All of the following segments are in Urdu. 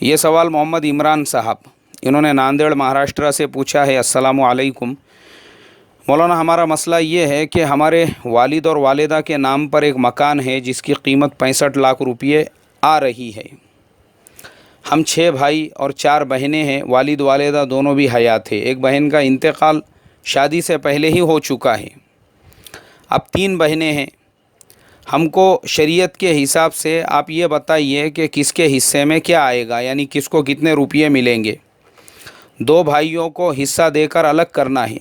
یہ سوال محمد عمران صاحب، انہوں نے ناندیڑ مہاراشٹر سے پوچھا ہے۔ السلام علیکم مولانا، ہمارا مسئلہ یہ ہے کہ ہمارے والد اور والدہ کے نام پر ایک مکان ہے جس کی قیمت 65 لاکھ روپئے آ رہی ہے۔ ہم 6 بھائی اور 4 بہنیں ہیں، والد والدہ دونوں بھی حیات ہیں۔ ایک بہن کا انتقال شادی سے پہلے ہی ہو چکا ہے۔ اب 3 بہنیں ہیں۔ ہم کو شریعت کے حساب سے آپ یہ بتائیے کہ کس کے حصے میں کیا آئے گا، یعنی کس کو کتنے روپئے ملیں گے۔ 2 بھائیوں کو حصہ دے کر الگ کرنا ہے۔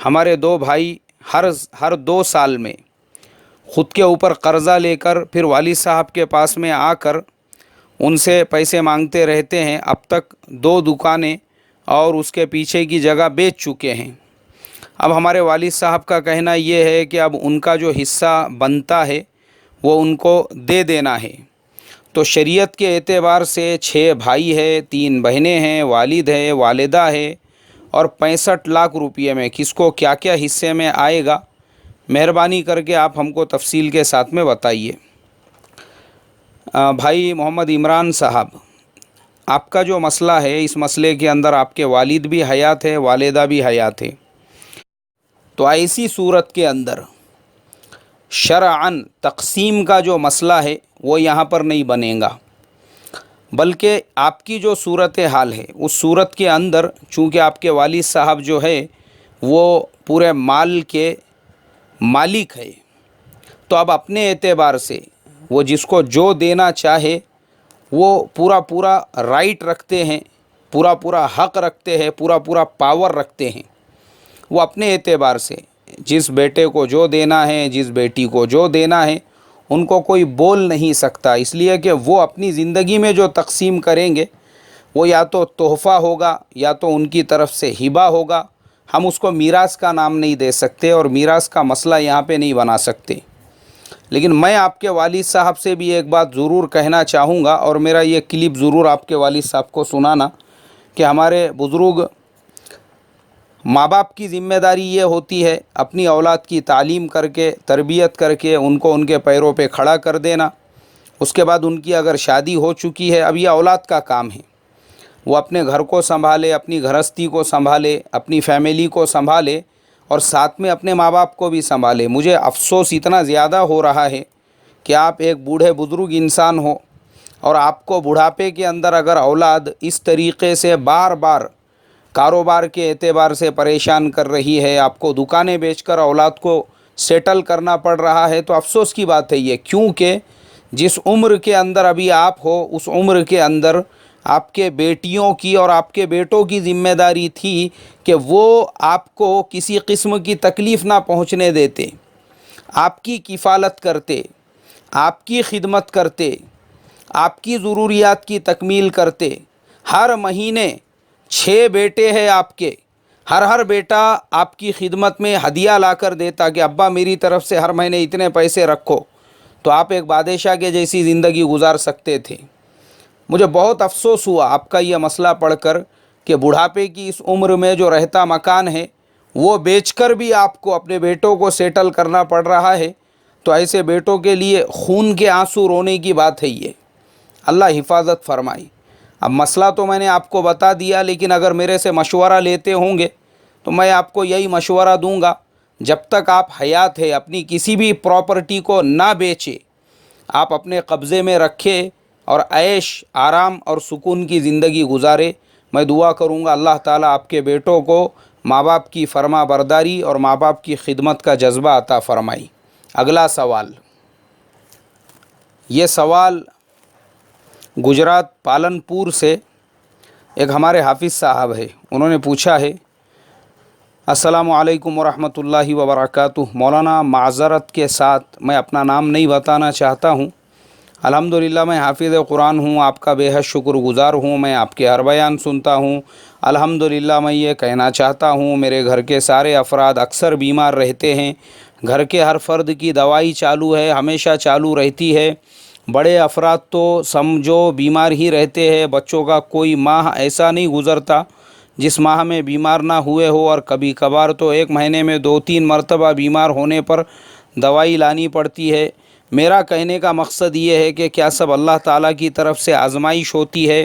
ہمارے 2 بھائی ہر 2 سال میں خود کے اوپر قرضہ لے کر پھر والد صاحب کے پاس میں آ کر ان سے پیسے مانگتے رہتے ہیں۔ اب تک 2 دکانیں اور اس کے پیچھے کی جگہ بیچ چکے ہیں۔ اب ہمارے والد صاحب کا کہنا یہ ہے کہ اب ان کا جو حصہ بنتا ہے وہ ان کو دے دینا ہے۔ تو شریعت کے اعتبار سے 6 بھائی ہے، 3 بہنیں ہیں، والد ہے، والدہ ہے، اور 65 لاکھ روپئے میں کس کو کیا کیا حصے میں آئے گا، مہربانی کر کے آپ ہم کو تفصیل کے ساتھ میں بتائیے۔ بھائی محمد عمران صاحب، آپ کا جو مسئلہ ہے، اس مسئلے کے اندر آپ کے والد بھی حیات ہے، والدہ بھی حیات ہے۔ تو ایسی صورت کے اندر شرعاً تقسیم کا جو مسئلہ ہے وہ یہاں پر نہیں بنے گا، بلکہ آپ کی جو صورت حال ہے اس صورت کے اندر چونکہ آپ کے والد صاحب جو ہے وہ پورے مال کے مالک ہے، تو اب اپنے اعتبار سے وہ جس کو جو دینا چاہے وہ پورا رائٹ رکھتے ہیں، پورا حق رکھتے ہیں، پورا پاور رکھتے ہیں۔ وہ اپنے اعتبار سے جس بیٹے کو جو دینا ہے، جس بیٹی کو جو دینا ہے، ان کو کوئی بول نہیں سکتا، اس لیے کہ وہ اپنی زندگی میں جو تقسیم کریں گے وہ یا تو تحفہ ہوگا یا تو ان کی طرف سے ہبہ ہوگا۔ ہم اس کو میراث کا نام نہیں دے سکتے اور میراث کا مسئلہ یہاں پہ نہیں بنا سکتے۔ لیکن میں آپ کے والد صاحب سے بھی ایک بات ضرور کہنا چاہوں گا، اور میرا یہ کلپ ضرور آپ کے والد صاحب کو سنانا، کہ ہمارے بزرگ ماں باپ کی ذمہ داری یہ ہوتی ہے اپنی اولاد کی تعلیم کر کے، تربیت کر کے ان کو ان کے پیروں پہ کھڑا کر دینا۔ اس کے بعد ان کی اگر شادی ہو چکی ہے، اب یہ اولاد کا کام ہے، وہ اپنے گھر کو سنبھالے، اپنی گھرستی کو سنبھالے، اپنی فیملی کو سنبھالے، اور ساتھ میں اپنے ماں باپ کو بھی سنبھالے۔ مجھے افسوس اتنا زیادہ ہو رہا ہے کہ آپ ایک بوڑھے بزرگ انسان ہو اور آپ کو بڑھاپے کے اندر اگر اولاد اس طریقے سے بار بار کاروبار کے اعتبار سے پریشان کر رہی ہے، آپ کو دکانیں بیچ کر اولاد کو سیٹل کرنا پڑ رہا ہے، تو افسوس کی بات ہے یہ، کیونکہ جس عمر کے اندر ابھی آپ ہو اس عمر کے اندر آپ کے بیٹیوں کی اور آپ کے بیٹوں کی ذمہ داری تھی کہ وہ آپ کو کسی قسم کی تکلیف نہ پہنچنے دیتے، آپ کی کفالت کرتے، آپ کی خدمت کرتے، آپ کی ضروریات کی تکمیل کرتے۔ ہر مہینے 6 بیٹے ہیں آپ کے، ہر بیٹا آپ کی خدمت میں ہدیہ لا کر دیتا کہ ابا میری طرف سے ہر مہینے اتنے پیسے رکھو، تو آپ ایک بادشاہ کے جیسی زندگی گزار سکتے تھے۔ مجھے بہت افسوس ہوا آپ کا یہ مسئلہ پڑھ کر کہ بڑھاپے کی اس عمر میں جو رہتا مکان ہے وہ بیچ کر بھی آپ کو اپنے بیٹوں کو سیٹل کرنا پڑ رہا ہے، تو ایسے بیٹوں کے لیے خون کے آنسو رونے کی بات ہے یہ۔ اللہ حفاظت فرمائی۔ اب مسئلہ تو میں نے آپ کو بتا دیا، لیکن اگر میرے سے مشورہ لیتے ہوں گے تو میں آپ کو یہی مشورہ دوں گا، جب تک آپ حیات ہے اپنی کسی بھی پراپرٹی کو نہ بیچے، آپ اپنے قبضے میں رکھے اور عیش آرام اور سکون کی زندگی گزارے۔ میں دعا کروں گا اللہ تعالیٰ آپ کے بیٹوں کو ماں باپ کی فرما برداری اور ماں باپ کی خدمت کا جذبہ عطا فرمائی۔ اگلا سوال، یہ سوال گجرات پالنپور سے ایک ہمارے حافظ صاحب ہے، انہوں نے پوچھا ہے۔ السلام علیکم ورحمۃ اللہ وبرکاتہ مولانا، معذرت کے ساتھ میں اپنا نام نہیں بتانا چاہتا ہوں۔ الحمدللہ میں حافظ قرآن ہوں، آپ کا بے حد شکر گزار ہوں، میں آپ کے ہر بیان سنتا ہوں۔ الحمدللہ میں یہ کہنا چاہتا ہوں میرے گھر کے سارے افراد اکثر بیمار رہتے ہیں، گھر کے ہر فرد کی دوائی چالو ہے، ہمیشہ چالو رہتی ہے۔ بڑے افراد تو سمجھو بیمار ہی رہتے ہیں، بچوں کا کوئی ماہ ایسا نہیں گزرتا جس ماہ میں بیمار نہ ہوئے ہو، اور کبھی کبھار تو ایک مہینے میں 2-3 مرتبہ بیمار ہونے پر دوائی لانی پڑتی ہے۔ میرا کہنے کا مقصد یہ ہے کہ کیا سب اللہ تعالیٰ کی طرف سے آزمائش ہوتی ہے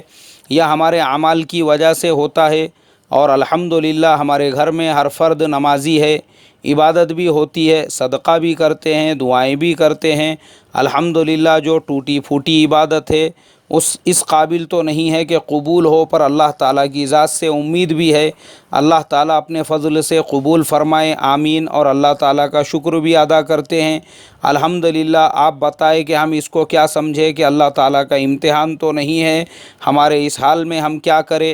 یا ہمارے اعمال کی وجہ سے ہوتا ہے؟ اور الحمدللہ ہمارے گھر میں ہر فرد نمازی ہے، عبادت بھی ہوتی ہے، صدقہ بھی کرتے ہیں، دعائیں بھی کرتے ہیں۔ الحمدللہ جو ٹوٹی پھوٹی عبادت ہے اس قابل تو نہیں ہے کہ قبول ہو، پر اللہ تعالیٰ کی ذات سے امید بھی ہے اللہ تعالیٰ اپنے فضل سے قبول فرمائے، آمین۔ اور اللہ تعالیٰ کا شکر بھی ادا کرتے ہیں۔ الحمدللہ آپ بتائیں کہ ہم اس کو کیا سمجھیں کہ اللہ تعالیٰ کا امتحان تو نہیں ہے، ہمارے اس حال میں ہم کیا کریں؟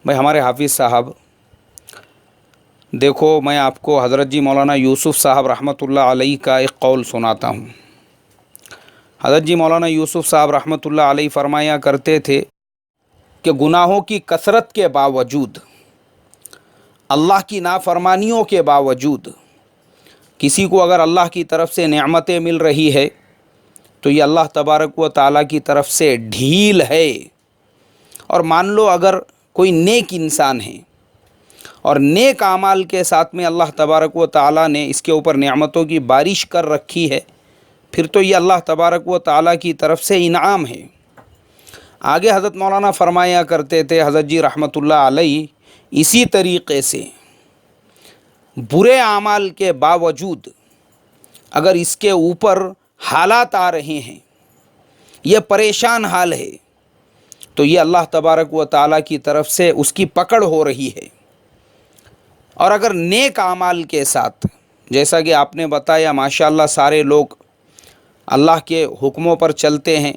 بھائی ہمارے حافظ صاحب، دیکھو میں آپ کو حضرت جی مولانا یوسف صاحب رحمۃ اللہ علیہ کا ایک قول سناتا ہوں۔ حضرت جی مولانا یوسف صاحب رحمۃ اللہ علیہ فرمایا کرتے تھے کہ گناہوں کی کثرت کے باوجود، اللہ کی نافرمانیوں کے باوجود کسی کو اگر اللہ کی طرف سے نعمتیں مل رہی ہے تو یہ اللہ تبارک و تعالیٰ کی طرف سے ڈھیل ہے۔ اور مان لو اگر کوئی نیک انسان ہے اور نیک اعمال کے ساتھ میں اللہ تبارک و تعالیٰ نے اس کے اوپر نعمتوں کی بارش کر رکھی ہے، پھر تو یہ اللہ تبارک و تعالیٰ کی طرف سے انعام ہے۔ آگے حضرت مولانا فرمایا کرتے تھے حضرت جی رحمۃ اللہ علیہ، اسی طریقے سے برے اعمال کے باوجود اگر اس کے اوپر حالات آ رہے ہیں، یہ پریشان حال ہے، تو یہ اللہ تبارک و تعالیٰ کی طرف سے اس کی پکڑ ہو رہی ہے۔ اور اگر نیک اعمال کے ساتھ، جیسا کہ آپ نے بتایا ماشاءاللہ سارے لوگ اللہ کے حکموں پر چلتے ہیں،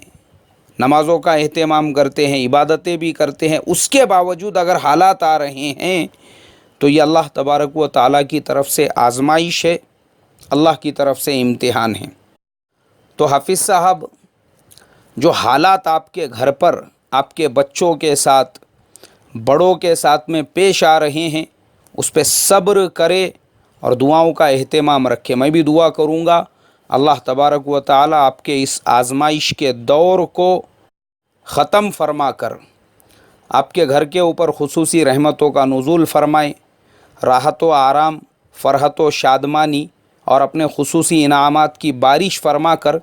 نمازوں کا اہتمام کرتے ہیں، عبادتیں بھی کرتے ہیں، اس کے باوجود اگر حالات آ رہے ہیں تو یہ اللہ تبارک و تعالیٰ کی طرف سے آزمائش ہے، اللہ کی طرف سے امتحان ہے۔ تو حافظ صاحب، جو حالات آپ کے گھر پر آپ کے بچوں کے ساتھ، بڑوں کے ساتھ میں پیش آ رہے ہیں، اس پہ صبر کرے اور دعاؤں کا اہتمام رکھے۔ میں بھی دعا کروں گا اللہ تبارک و تعالیٰ آپ کے اس آزمائش کے دور کو ختم فرما کر آپ کے گھر کے اوپر خصوصی رحمتوں کا نزول فرمائے، راحت و آرام، فرحت و شادمانی اور اپنے خصوصی انعامات کی بارش فرما کر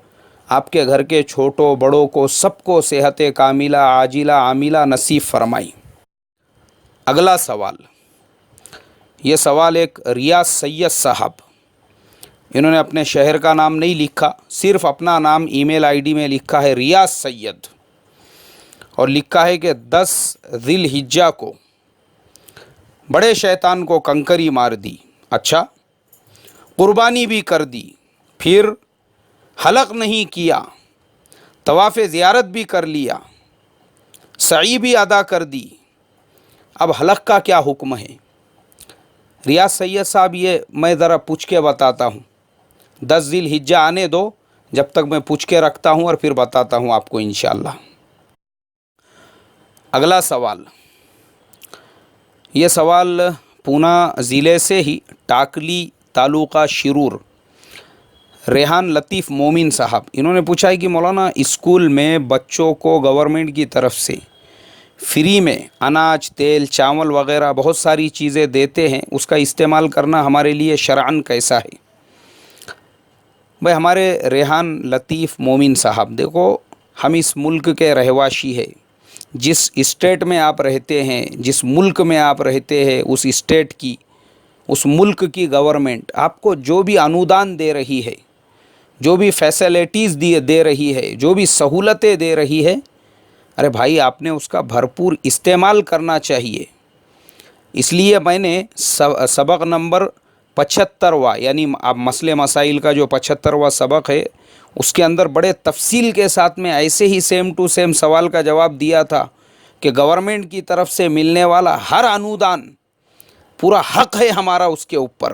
آپ کے گھر کے چھوٹوں بڑوں کو سب کو صحت کاملہ عاجلہ عاملہ نصیب فرمائی۔ اگلا سوال، یہ سوال ایک ریاض سید صاحب، انہوں نے اپنے شہر کا نام نہیں لکھا، صرف اپنا نام ای میل آئی ڈی میں لکھا ہے ریاض سید، اور لکھا ہے کہ 10 ذی الحجہ کو بڑے شیطان کو کنکری مار دی، اچھا قربانی بھی کر دی، پھر حلق نہیں کیا، طواف زیارت بھی کر لیا، سعی بھی ادا کر دی، اب حلق کا کیا حکم ہے؟ ریاض سید صاحب یہ میں ذرا پوچھ کے بتاتا ہوں، 10 ذی الحجہ آنے دو، جب تک میں پوچھ کے رکھتا ہوں اور پھر بتاتا ہوں آپ کو انشاءاللہ۔ اگلا سوال، یہ سوال پونا ضلع سے ہی ٹاکلی تعلقہ شرور ریحان لطیف مومن صاحب، انہوں نے پوچھا ہے کہ مولانا اسکول میں بچوں کو گورنمنٹ کی طرف سے فری میں اناج، تیل، چاول وغیرہ بہت ساری چیزیں دیتے ہیں، اس کا استعمال کرنا ہمارے لیے شرعاً کیسا ہے؟ بھائی ہمارے ریحان لطیف مومن صاحب، دیکھو ہم اس ملک کے رہواشی ہے، جس اسٹیٹ میں آپ رہتے ہیں، جس ملک میں آپ رہتے ہیں، اس اسٹیٹ کی، اس ملک کی گورنمنٹ آپ کو جو بھی انودان دے رہی ہے، جو بھی فیسلٹیز دے رہی ہے، جو بھی سہولتیں دے رہی ہے، ارے بھائی آپ نے اس کا بھرپور استعمال کرنا چاہیے۔ اس لیے میں نے سبق نمبر 75واں، یعنی اب مسئلے مسائل کا جو 75واں سبق ہے، اس کے اندر بڑے تفصیل کے ساتھ میں ایسے ہی سیم ٹو سیم سوال کا جواب دیا تھا کہ گورنمنٹ کی طرف سے ملنے والا ہر انودان پورا حق ہے ہمارا اس کے اوپر،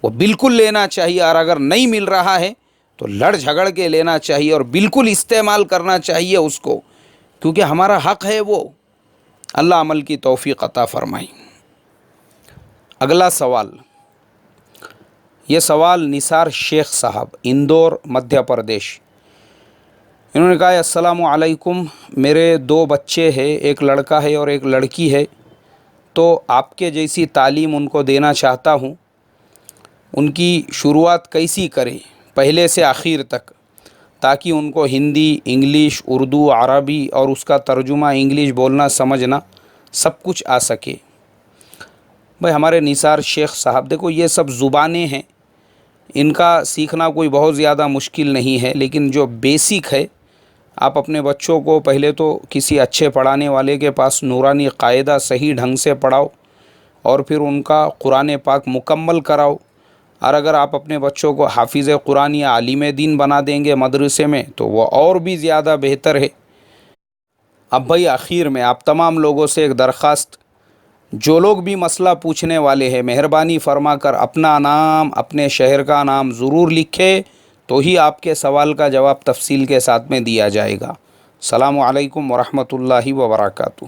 وہ بالکل لینا چاہیے، اور اگر نہیں مل رہا ہے تو لڑ جھگڑ کے لینا چاہیے اور بالکل استعمال کرنا چاہیے اس کو، کیونکہ ہمارا حق ہے وہ۔ اللہ عمل کی توفیق عطا فرمائے۔ اگلا سوال، یہ سوال نثار شیخ صاحب، اندور مدھیہ پردیش، انہوں نے کہا السلام علیکم، میرے 2 بچے ہیں، ایک لڑکا ہے اور ایک لڑکی ہے، تو آپ کے جیسی تعلیم ان کو دینا چاہتا ہوں، ان کی شروعات کیسی کریں؟ پہلے سے آخر تک، تاکہ ان کو ہندی، انگلش، اردو، عربی اور اس کا ترجمہ انگلش بولنا سمجھنا سب کچھ آ سکے۔ بھائی ہمارے نثار شیخ صاحب، دیکھو یہ سب زبانیں ہیں، ان کا سیکھنا کوئی بہت زیادہ مشکل نہیں ہے، لیکن جو بیسک ہے آپ اپنے بچوں کو پہلے تو کسی اچھے پڑھانے والے کے پاس نورانی قاعدہ صحیح ڈھنگ سے پڑھاؤ، اور پھر ان کا قرآن پاک مکمل کراؤ۔ اور اگر آپ اپنے بچوں کو حافظ قرآن یا عالم دین بنا دیں گے مدرسے میں تو وہ اور بھی زیادہ بہتر ہے۔ اب بھائی آخر میں آپ تمام لوگوں سے ایک درخواست، جو لوگ بھی مسئلہ پوچھنے والے ہیں مہربانی فرما کر اپنا نام، اپنے شہر کا نام ضرور لکھے، تو ہی آپ کے سوال کا جواب تفصیل کے ساتھ میں دیا جائے گا۔ السلام علیکم ورحمۃ اللہ وبرکاتہ۔